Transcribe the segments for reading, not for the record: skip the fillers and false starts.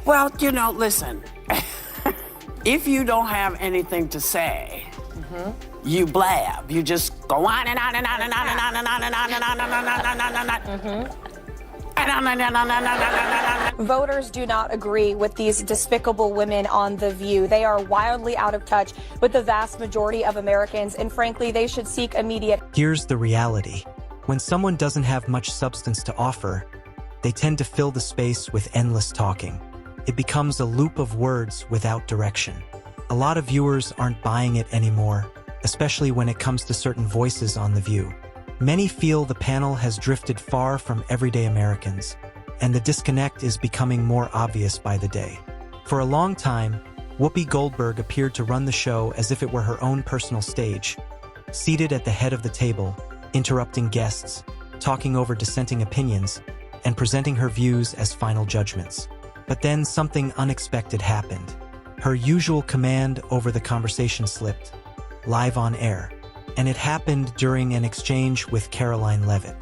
Well, listen, if you don't have anything to say, you blab. You just go on and on and on and on and on and on and on and on and on and on and on. Voters do not agree with these despicable women on The View. They are wildly out of touch with the vast majority of Americans, and frankly, they should seek immediate. Here's the reality. When someone doesn't have much substance to offer, they tend to fill the space with endless talking. It becomes a loop of words without direction. A lot of viewers aren't buying it anymore, especially when it comes to certain voices on The View. Many feel the panel has drifted far from everyday Americans, and the disconnect is becoming more obvious by the day. For a long time, Whoopi Goldberg appeared to run the show as if it were her own personal stage, seated at the head of the table, interrupting guests, talking over dissenting opinions, and presenting her views as final judgments. But then something unexpected happened. Her usual command over the conversation slipped, live on air, and it happened during an exchange with Karoline Leavitt.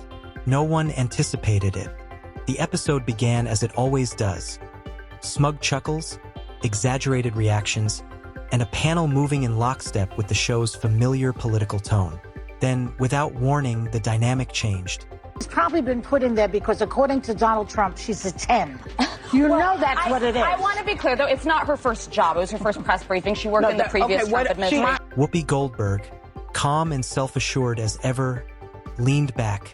No one anticipated it. The episode began as it always does. Smug chuckles, exaggerated reactions, and a panel moving in lockstep with the show's familiar political tone. Then, without warning, the dynamic changed. She's probably been put in there because, according to Donald Trump, she's a 10. You know that's what it is. I want to be clear, though, it's not her first job. It was her first press briefing. She worked in the previous Trump administration. Whoopi Goldberg, calm and self-assured as ever, leaned back,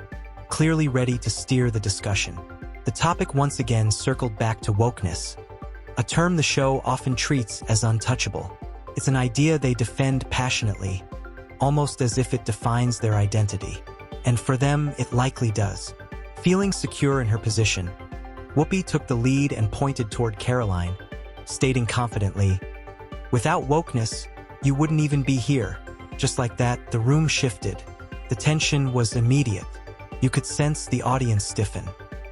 clearly ready to steer the discussion. The topic once again circled back to wokeness, a term the show often treats as untouchable. It's an idea they defend passionately, almost as if it defines their identity. And for them, it likely does. Feeling secure in her position, Whoopi took the lead and pointed toward Karoline, stating confidently, "Without wokeness, you wouldn't even be here." Just like that, the room shifted. The tension was immediate. You could sense the audience stiffen.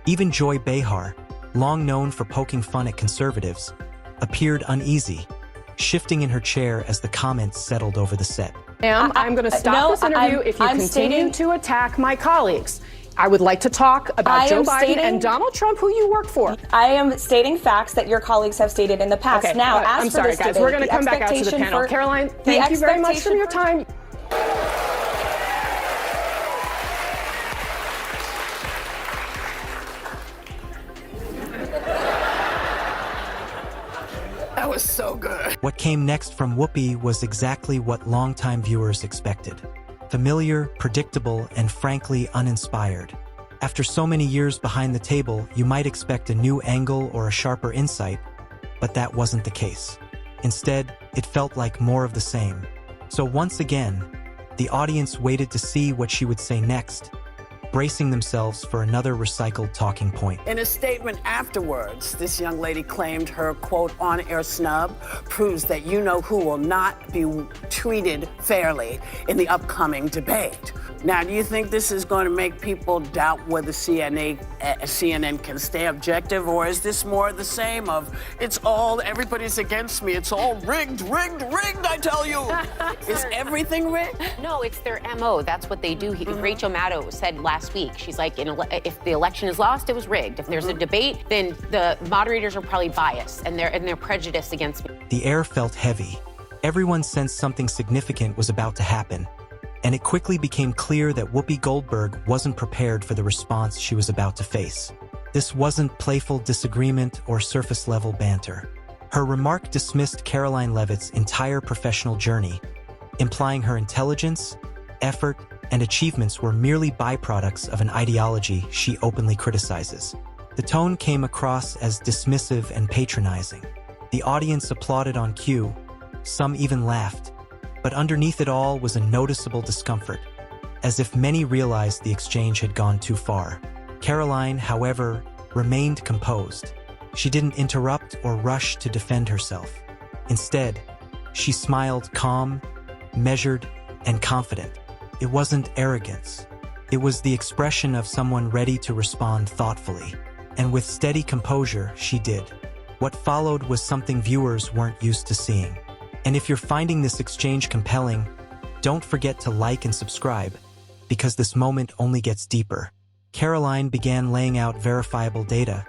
Even Joy Behar, long known for poking fun at conservatives, appeared uneasy, shifting in her chair as the comments settled over the set. Ma'am, I'm going to stop this interview if you continue to attack my colleagues. I would like to talk about Joe Biden and Donald Trump, who you work for. I am stating facts that your colleagues have stated in the past. Okay, now, as I'm for sorry, this guys. debate, We're going to come back out to the panel. Karoline, thank you very much for your time. That was so good. What came next from Whoopi was exactly what longtime viewers expected. Familiar, predictable, and frankly uninspired. After so many years behind the table, you might expect a new angle or a sharper insight, but that wasn't the case. Instead, it felt like more of the same. So once again, the audience waited to see what she would say next, bracing themselves for another recycled talking point. In a statement afterwards, this young lady claimed her, quote, on-air snub proves that you-know-who will not be treated fairly in the upcoming debate. Now, do you think this is going to make people doubt whether CNN can stay objective, or is this more the same of, everybody's against me, it's all rigged, I tell you. Is everything rigged? No, it's their MO. That's what they do. Rachel Maddow said last week, she's like, if the election is lost, it was rigged. If there's a debate, then the moderators are probably biased and they're prejudiced against me. The air felt heavy. Everyone sensed something significant was about to happen, and it quickly became clear that Whoopi Goldberg wasn't prepared for the response she was about to face. This wasn't playful disagreement or surface-level banter. Her remark dismissed Karoline Leavitt's entire professional journey, implying her intelligence, effort, and achievements were merely byproducts of an ideology she openly criticizes. The tone came across as dismissive and patronizing. The audience applauded on cue, some even laughed, but underneath it all was a noticeable discomfort, as if many realized the exchange had gone too far. Karoline, however, remained composed. She didn't interrupt or rush to defend herself. Instead, she smiled calm, measured, and confident. It wasn't arrogance. It was the expression of someone ready to respond thoughtfully. And with steady composure, she did. What followed was something viewers weren't used to seeing. And if you're finding this exchange compelling, don't forget to like and subscribe, because this moment only gets deeper. Karoline began laying out verifiable data,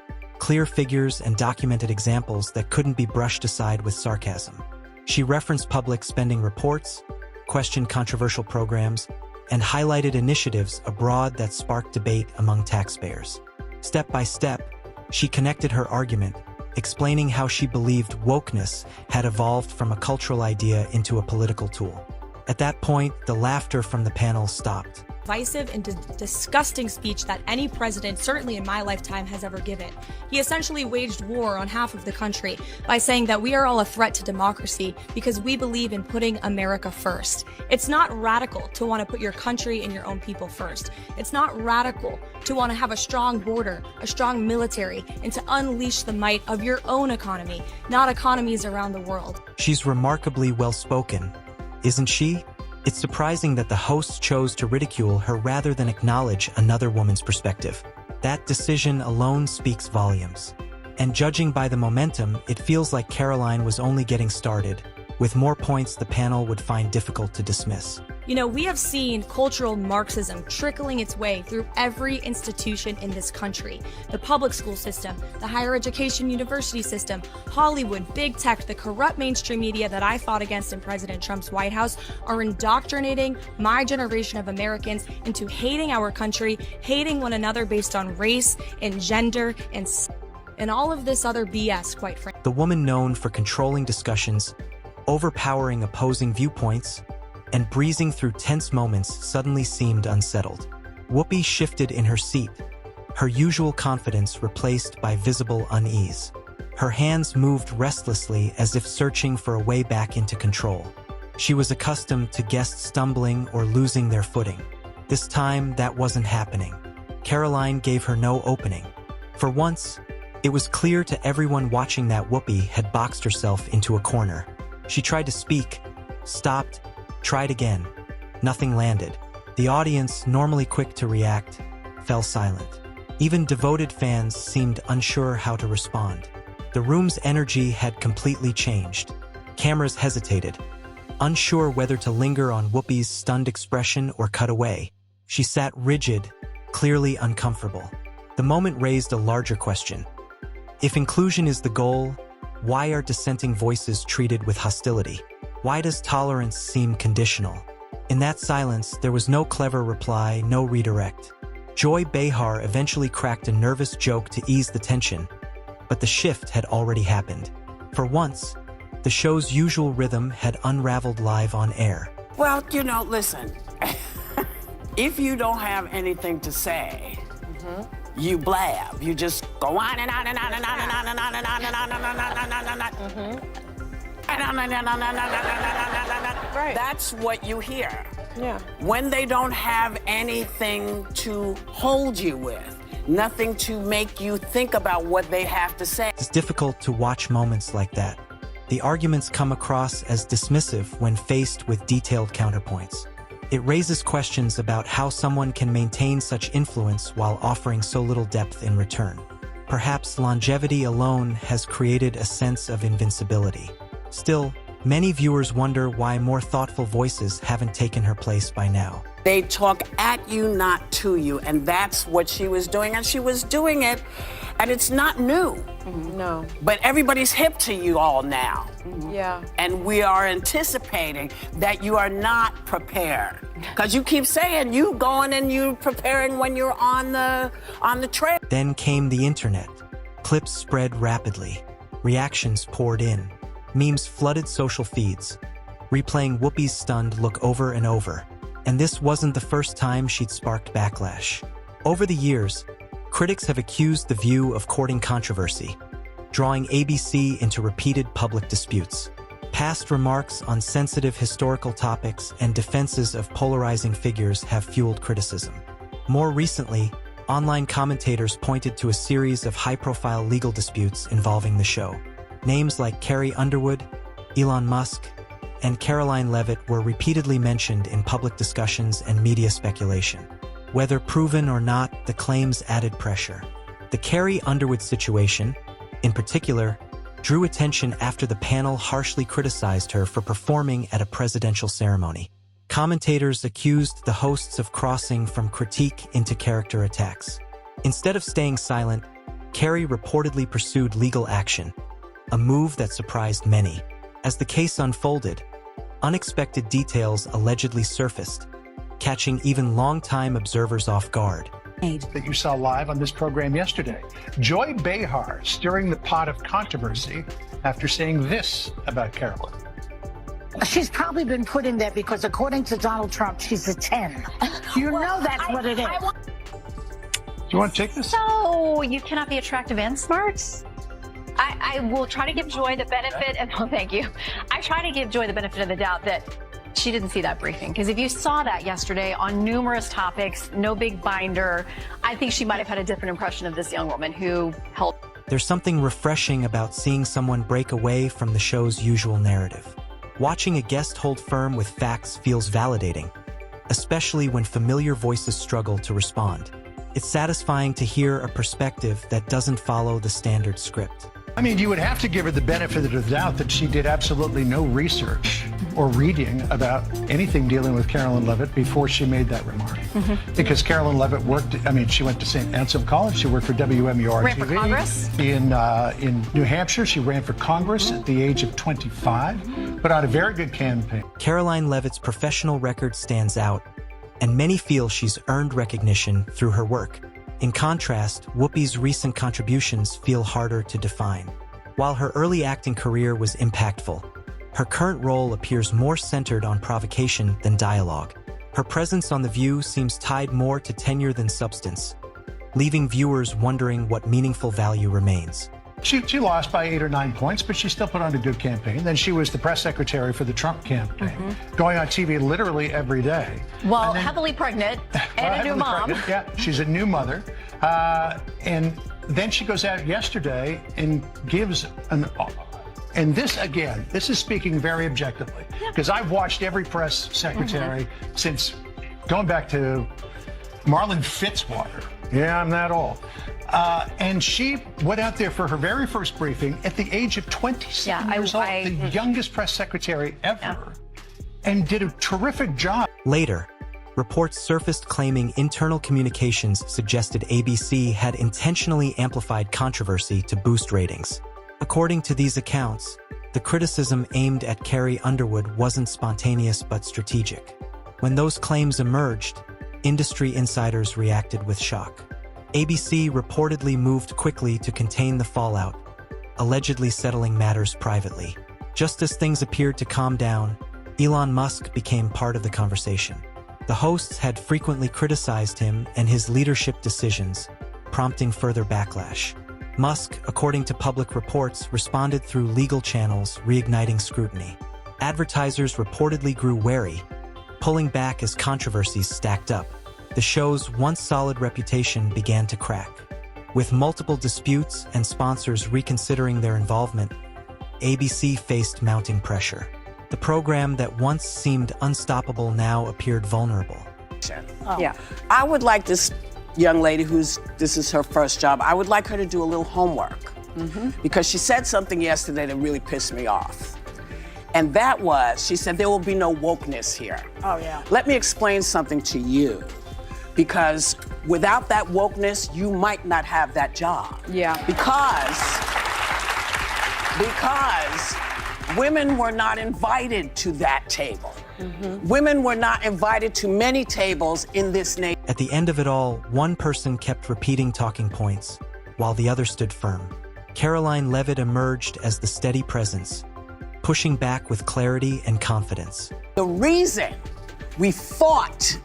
clear figures and documented examples that couldn't be brushed aside with sarcasm. She referenced public spending reports, questioned controversial programs, and highlighted initiatives abroad that sparked debate among taxpayers. Step by step, she connected her argument, explaining how she believed wokeness had evolved from a cultural idea into a political tool. At that point, the laughter from the panel stopped. Divisive and disgusting speech that any president, certainly in my lifetime, has ever given. He essentially waged war on half of the country by saying that we are all a threat to democracy because we believe in putting America first. It's not radical to want to put your country and your own people first. It's not radical to want to have a strong border, a strong military, and to unleash the might of your own economy, not economies around the world. She's remarkably well-spoken, isn't she? It's surprising that the hosts chose to ridicule her rather than acknowledge another woman's perspective. That decision alone speaks volumes. And judging by the momentum, it feels like Karoline was only getting started, with more points the panel would find difficult to dismiss. You know, we have seen cultural Marxism trickling its way through every institution in this country. The public school system, the higher education university system, Hollywood, big tech, the corrupt mainstream media that I fought against in President Trump's White House are indoctrinating my generation of Americans into hating our country, hating one another based on race and gender and all of this other BS, quite frankly. The woman known for controlling discussions, overpowering opposing viewpoints, and breezing through tense moments suddenly seemed unsettled. Whoopi shifted in her seat, her usual confidence replaced by visible unease. Her hands moved restlessly as if searching for a way back into control. She was accustomed to guests stumbling or losing their footing. This time, that wasn't happening. Karoline gave her no opening. For once, it was clear to everyone watching that Whoopi had boxed herself into a corner. She tried to speak, stopped, tried again. Nothing landed. The audience, normally quick to react, fell silent. Even devoted fans seemed unsure how to respond. The room's energy had completely changed. Cameras hesitated, unsure whether to linger on Whoopi's stunned expression or cut away. She sat rigid, clearly uncomfortable. The moment raised a larger question. If inclusion is the goal, why are dissenting voices treated with hostility? Why does tolerance seem conditional? In that silence, there was no clever reply, no redirect. Joy Behar eventually cracked a nervous joke to ease the tension, but the shift had already happened. For once, the show's usual rhythm had unraveled live on air. Well, you know, listen, if you don't have anything to say, you blab. You just go on and on and on and on and on and on and on and on and on and on and on. Right. That's what you hear. Yeah. When they don't have anything to hold you with, nothing to make you think about what they have to say. It's difficult to watch moments like that. The arguments come across as dismissive when faced with detailed counterpoints. It raises questions about how someone can maintain such influence while offering so little depth in return. Perhaps longevity alone has created a sense of invincibility. Still, many viewers wonder why more thoughtful voices haven't taken her place by now. They talk at you, not to you, and that's what she was doing, and she was doing it, and it's not new. No. But everybody's hip to you all now. Yeah. And we are anticipating that you are not prepared. Because you keep saying you going and you preparing when you're on the trail. Then came the internet. Clips spread rapidly. Reactions poured in. Memes flooded social feeds, replaying Whoopi's stunned look over and over. And this wasn't the first time she'd sparked backlash. Over the years, critics have accused The View of courting controversy, drawing ABC into repeated public disputes. Past remarks on sensitive historical topics and defenses of polarizing figures have fueled criticism. More recently, online commentators pointed to a series of high-profile legal disputes involving the show. Names like Carrie Underwood, Elon Musk, and Karoline Leavitt were repeatedly mentioned in public discussions and media speculation. Whether proven or not, the claims added pressure. The Carrie Underwood situation, in particular, drew attention after the panel harshly criticized her for performing at a presidential ceremony. Commentators accused the hosts of crossing from critique into character attacks. Instead of staying silent, Carrie reportedly pursued legal action, a move that surprised many. As the case unfolded, unexpected details allegedly surfaced, catching even longtime observers off guard. That you saw live on this program yesterday. Joy Behar stirring the pot of controversy after saying this about Karoline. She's probably been put in there because, according to Donald Trump, she's a 10. You know that's what it is. Do you want to take this? So you cannot be attractive and smart. I will try to give Joy the benefit, and oh, thank you. I try to give Joy the benefit of the doubt that she didn't see that briefing, because if you saw that yesterday on numerous topics, no big binder, I think she might have had a different impression of this young woman who held. There's something refreshing about seeing someone break away from the show's usual narrative. Watching a guest hold firm with facts feels validating, especially when familiar voices struggle to respond. It's satisfying to hear a perspective that doesn't follow the standard script. I mean, you would have to give her the benefit of the doubt that she did absolutely no research or reading about anything dealing with Karoline Leavitt before she made that remark. Because Karoline Leavitt she went to St. Anselm College. She worked for WMUR Ran TV. for Congress? In New Hampshire, she ran for Congress at the age of 25, put out a very good campaign. Karoline Leavitt's professional record stands out, and many feel she's earned recognition through her work. In contrast, Whoopi's recent contributions feel harder to define. While her early acting career was impactful, her current role appears more centered on provocation than dialogue. Her presence on The View seems tied more to tenure than substance, leaving viewers wondering what meaningful value remains. She lost by 8 or 9 points, but she still put on a good campaign. Then she was the press secretary for the Trump campaign, going on TV literally every day. Well, heavily pregnant and a new mom. Yeah, she's a new mother. And then she goes out yesterday and gives and this, again, this is speaking very objectively, because I've watched every press secretary since going back to Marlon Fitzwater. Yeah, I'm that old. And she went out there for her very first briefing at the age of 27 years old, the youngest press secretary ever, and did a terrific job. Later, reports surfaced claiming internal communications suggested ABC had intentionally amplified controversy to boost ratings. According to these accounts, the criticism aimed at Carrie Underwood wasn't spontaneous but strategic. When those claims emerged, industry insiders reacted with shock. ABC reportedly moved quickly to contain the fallout, allegedly settling matters privately. Just as things appeared to calm down, Elon Musk became part of the conversation. The hosts had frequently criticized him and his leadership decisions, prompting further backlash. Musk, according to public reports, responded through legal channels, reigniting scrutiny. Advertisers reportedly grew wary, pulling back as controversies stacked up. The show's once solid reputation began to crack. With multiple disputes and sponsors reconsidering their involvement, ABC faced mounting pressure. The program that once seemed unstoppable now appeared vulnerable. I would like this young lady this is her first job, I would like her to do a little homework. Because she said something yesterday that really pissed me off. And that was, she said, there will be no wokeness here. Oh, yeah. Let me explain something to you. Because without that wokeness, you might not have that job. Yeah. Because women were not invited to that table. Women were not invited to many tables in this nation. At the end of it all, one person kept repeating talking points, while the other stood firm. Karoline Leavitt emerged as the steady presence, pushing back with clarity and confidence. The reason we fought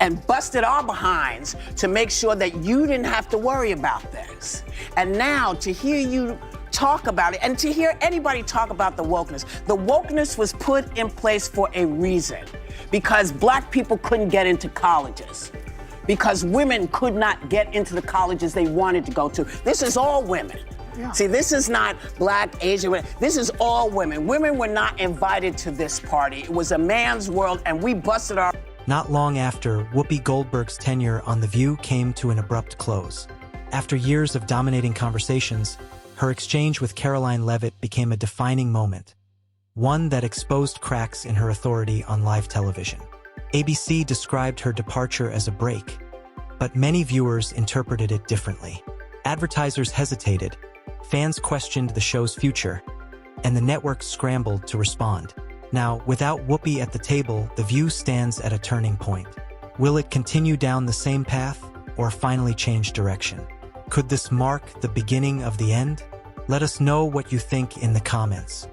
and busted our behinds to make sure that you didn't have to worry about this. And now to hear you talk about it and to hear anybody talk about the wokeness was put in place for a reason. Because black people couldn't get into colleges. Because women could not get into the colleges they wanted to go to. This is all women. Yeah. See, this is not black, Asian women. This is all women. Women were not invited to this party. It was a man's world, and we busted our... Not long after, Whoopi Goldberg's tenure on The View came to an abrupt close. After years of dominating conversations, her exchange with Karoline Leavitt became a defining moment, one that exposed cracks in her authority on live television. ABC described her departure as a break, but many viewers interpreted it differently. Advertisers hesitated, fans questioned the show's future, and the network scrambled to respond. Now, without Whoopi at the table, The View stands at a turning point. Will it continue down the same path, or finally change direction? Could this mark the beginning of the end? Let us know what you think in the comments.